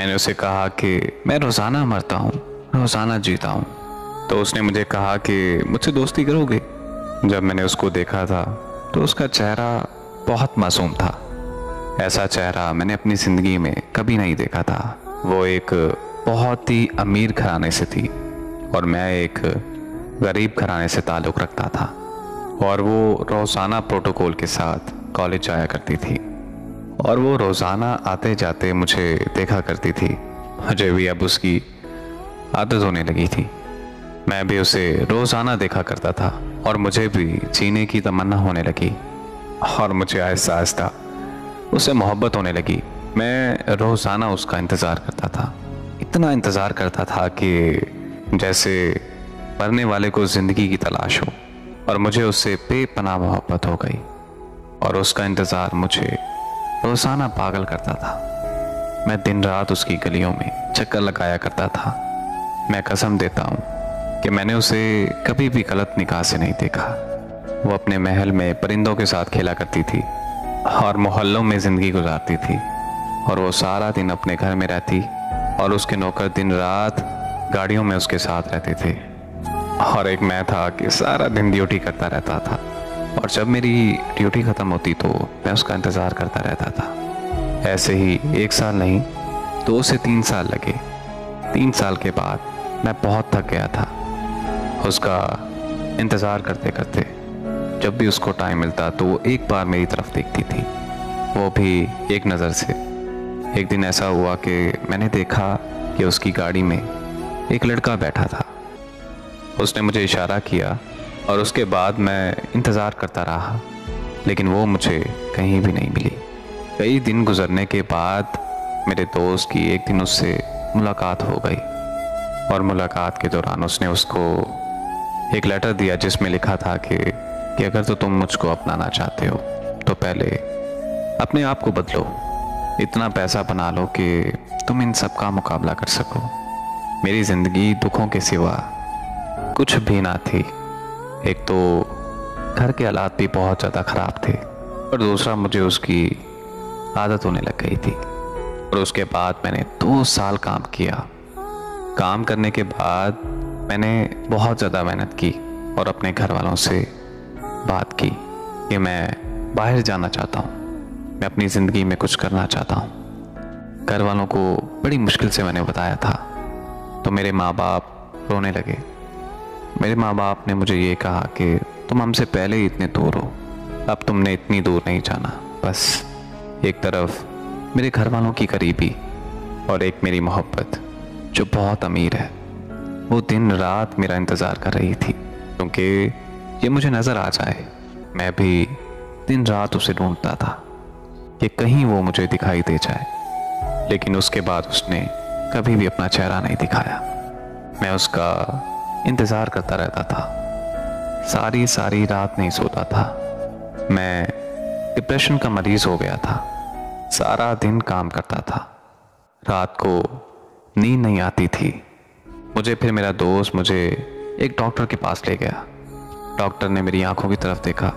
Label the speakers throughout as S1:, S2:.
S1: मैंने उसे कहा कि मैं रोज़ाना मरता हूँ, रोज़ाना जीता हूँ। तो उसने मुझे कहा कि मुझसे दोस्ती करोगे। जब मैंने उसको देखा था तो उसका चेहरा बहुत मासूम था। ऐसा चेहरा मैंने अपनी ज़िंदगी में कभी नहीं देखा था। वो एक बहुत ही अमीर घराने से थी और मैं एक गरीब घराने से ताल्लुक़ रखता था। और वो रोज़ाना प्रोटोकॉल के साथ कॉलेज जाया करती थी और वो रोज़ाना आते जाते मुझे देखा करती थी। मुझे भी अब उसकी आदत होने लगी थी। मैं भी उसे रोज़ाना देखा करता था और मुझे भी जीने की तमन्ना होने लगी और मुझे आहिस्ता आहिस्ता उससे मोहब्बत होने लगी। मैं रोज़ाना उसका इंतज़ार करता था, इतना इंतज़ार करता था कि जैसे मरने वाले को ज़िंदगी की तलाश हो। और मुझे उससे बेपनाह मोहब्बत हो गई और उसका इंतज़ार मुझे रोज़ाना पागल करता था। मैं दिन रात उसकी गलियों में चक्कर लगाया करता था। मैं कसम देता हूँ कि मैंने उसे कभी भी गलत निगाह से नहीं देखा। वो अपने महल में परिंदों के साथ खेला करती थी और मोहल्लों में ज़िंदगी गुजारती थी और वो सारा दिन अपने घर में रहती और उसके नौकर दिन रात गाड़ियों में उसके साथ रहते थे। और एक मैं था कि सारा दिन ड्यूटी करता रहता था और जब मेरी ड्यूटी ख़त्म होती तो मैं उसका इंतज़ार करता रहता था। ऐसे ही 1 साल नहीं 2 से 3 साल लगे। 3 साल के बाद मैं बहुत थक गया था उसका इंतज़ार करते करते। जब भी उसको टाइम मिलता तो वो एक बार मेरी तरफ देखती थी, वो भी एक नज़र से। एक दिन ऐसा हुआ कि मैंने देखा कि उसकी गाड़ी में एक लड़का बैठा था। उसने मुझे इशारा किया और उसके बाद मैं इंतज़ार करता रहा, लेकिन वो मुझे कहीं भी नहीं मिली। कई दिन गुजरने के बाद मेरे दोस्त की एक दिन उससे मुलाकात हो गई और मुलाकात के दौरान उसने उसको एक लेटर दिया जिसमें लिखा था कि अगर तो तुम मुझको अपनाना चाहते हो तो पहले अपने आप को बदलो, इतना पैसा बना लो कि तुम इन सब का मुकाबला कर सको। मेरी ज़िंदगी दुखों के सिवा कुछ भी ना थी। एक तो घर के हालात भी बहुत ज़्यादा ख़राब थे और दूसरा मुझे उसकी आदत होने लग गई थी। और उसके बाद मैंने 2 साल काम किया। काम करने के बाद मैंने बहुत ज़्यादा मेहनत की और अपने घर वालों से बात की कि मैं बाहर जाना चाहता हूँ, मैं अपनी ज़िंदगी में कुछ करना चाहता हूँ। घर वालों को बड़ी मुश्किल से मैंने बताया था तो मेरे माँ बाप रोने लगे। मेरे माँ बाप ने मुझे ये कहा कि तुम हमसे पहले ही इतने दूर हो, अब तुमने इतनी दूर नहीं जाना। बस एक तरफ मेरे घर वालों की करीबी और एक मेरी मोहब्बत जो बहुत अमीर है, वो दिन रात मेरा इंतज़ार कर रही थी क्योंकि ये मुझे नज़र आ जाए। मैं भी दिन रात उसे ढूंढता था कि कहीं वो मुझे दिखाई दे जाए, लेकिन उसके बाद उसने कभी भी अपना चेहरा नहीं दिखाया। मैं उसका इंतज़ार करता रहता था, सारी सारी रात नहीं सोता था। मैं डिप्रेशन का मरीज़ हो गया था, सारा दिन काम करता था, रात को नींद नहीं आती थी। फिर मेरा दोस्त मुझे एक डॉक्टर के पास ले गया। डॉक्टर ने मेरी आंखों की तरफ देखा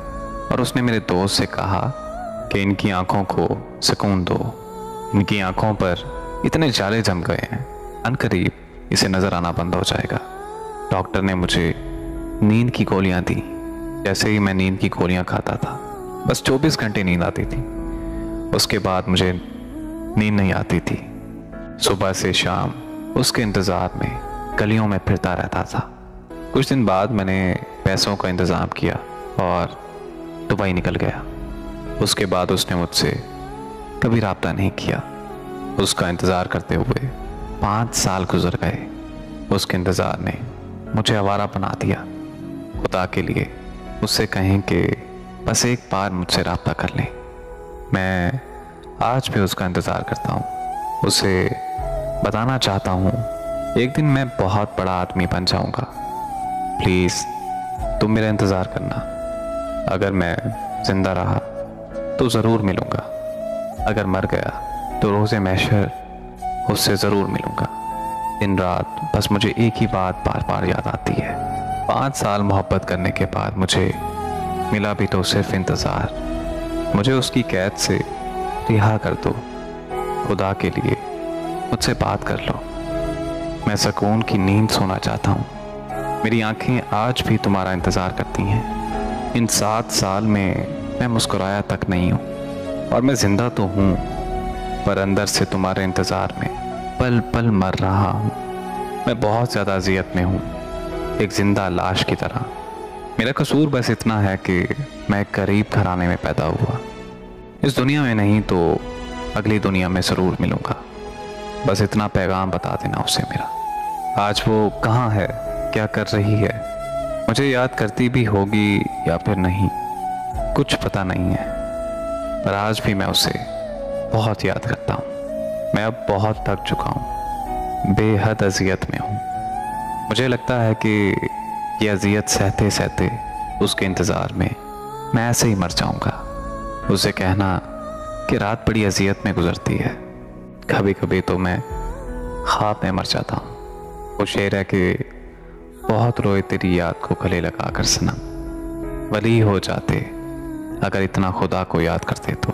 S1: और उसने मेरे दोस्त से कहा कि इनकी आंखों को सुकून दो, इनकी आंखों पर इतने जाले जम गए हैं, अनकरीब इसे नज़र आना बंद हो जाएगा। डॉक्टर ने मुझे नींद की गोलियां दी। जैसे ही मैं नींद की गोलियां खाता था बस 24 घंटे नींद आती थी, उसके बाद मुझे नींद नहीं आती थी। सुबह से शाम उसके इंतज़ार में गलियों में फिरता रहता था। कुछ दिन बाद मैंने पैसों का इंतज़ाम किया और दुबई निकल गया। उसके बाद उसने मुझसे कभी राब्ता नहीं किया। उसका इंतज़ार करते हुए 5 साल गुजर गए। उसके इंतज़ार ने मुझे आवारा बना दिया। खुदा के लिए उससे कहें कि बस एक बार मुझसे राब्ता कर लें। मैं आज भी उसका इंतज़ार करता हूँ, उसे बताना चाहता हूँ एक दिन मैं बहुत बड़ा आदमी बन जाऊँगा। प्लीज़ तुम मेरा इंतज़ार करना। अगर मैं ज़िंदा रहा तो ज़रूर मिलूँगा, अगर मर गया तो रोज़े महशर उससे ज़रूर मिलूँगा। दिन रात बस मुझे एक ही बात बार बार याद आती है। 5 साल मोहब्बत करने के बाद मुझे मिला भी तो सिर्फ इंतज़ार। मुझे उसकी कैद से रिहा कर दो। खुदा के लिए मुझसे बात कर लो। मैं सुकून की नींद सोना चाहता हूँ। मेरी आंखें आज भी तुम्हारा इंतज़ार करती हैं। इन 7 साल में मैं मुस्कुराया तक नहीं हूँ, और मैं ज़िंदा तो हूँ, पर अंदर से तुम्हारे इंतज़ार में पल पल मर रहा हूँ। मैं बहुत ज़्यादा अजियत में हूँ, एक ज़िंदा लाश की तरह। मेरा कसूर बस इतना है कि मैं एक गरीब घराने में पैदा हुआ। इस दुनिया में नहीं तो अगली दुनिया में ज़रूर मिलूँगा। बस इतना पैगाम बता देना उसे मेरा। आज वो कहाँ है, क्या कर रही है, मुझे याद करती भी होगी या फिर नहीं, कुछ पता नहीं है। पर आज भी मैं उसे बहुत याद करता हूँ। मैं अब बहुत थक चुका हूँ, बेहद अजियत में हूँ। मुझे लगता है कि ये अजियत सहते सहते उसके इंतज़ार में मैं ऐसे ही मर जाऊँगा। उसे कहना कि रात बड़ी अजियत में गुजरती है, कभी कभी तो मैं ख्वाब में मर जाता हूँ। वो शेर है कि बहुत रोए तेरी याद को गले लगा कर सनम, वली हो जाते अगर इतना खुदा को याद करते तो।